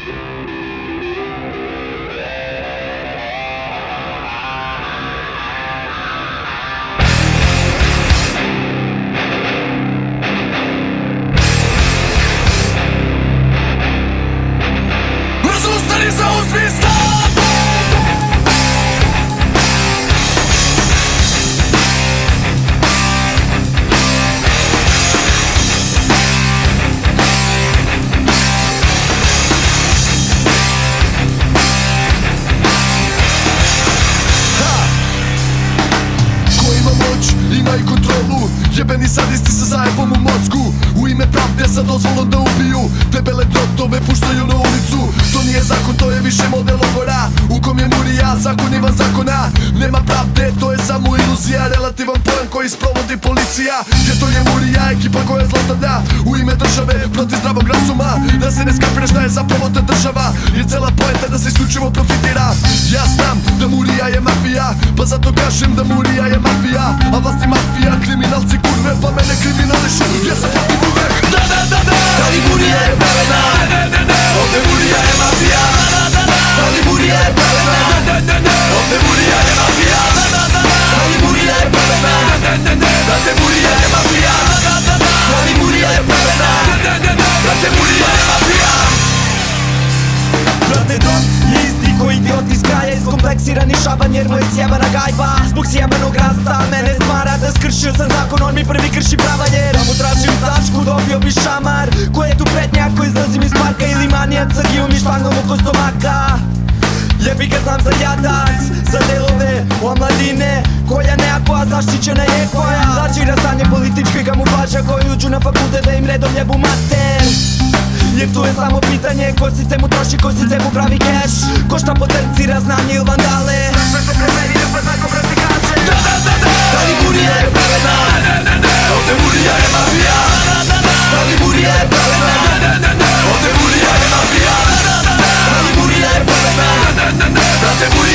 Ustani, zauzmi stav! Ima i kontrolu, jebeni sadisti sa zajebom u mozgu. U ime pravde sa dozvolom da ubiju, debele drotove puštaju na ulicu. To nije zakon, to je više model logora u kom je murija, zakon ivan zakona. Nema pravde, to je samo iluzija, relativan pojam koji sprovodi policija. Jer to je murija, ekipa koja zlostavlja u ime države protiv zdravog razuma. Da se ne skapira šta je zapravo ta država, jer cela poenta da se isključivo profitira. Ja znam da murija je mafija, pa zato kažem da murija je mafija. A vlast je mafija, kriminalci kurve, pa mene kriminališu, jer sam protiv uvek. Da li murija je pravedna? Ovde murija je mafija. Da li murija je pravedna? Ovde murija je mafija. Da li murija je pravedna? Brate, murija je mafija. Da li murija je pravedna? Brate, murija je mafija. Brate, dron je isti ko idiot iz kraja, iskompleksirani šaban jer mu je sjebana gajba. Zbog sjebanog rasta mene smara da skršio sam zakon, on mi prvi krši prava jer da mu tražim značku dobio bi šamar. Ko je tu pretnja, ko izlazim iz parka ili manijat sa gijom i štangom oko stomaka. Jebi ga znam za jadac, za delove omladine koja nekakva zaštićena je koja lažira stanje političke kamuflaža koji uđu na fakulte da im redom jebu mater. Jer tu je samo pitanje ko sistemu troši, ko sistemu pravi keš, ko šta potencira znanje ili vandale. Sve se preveri da pa zakon brati kaže. Da li murija je pravedna? Ovde murija je mafija. Da li murija je pravedna? Ovde murija je mafija. Da li murija je pravedna? Brate, murija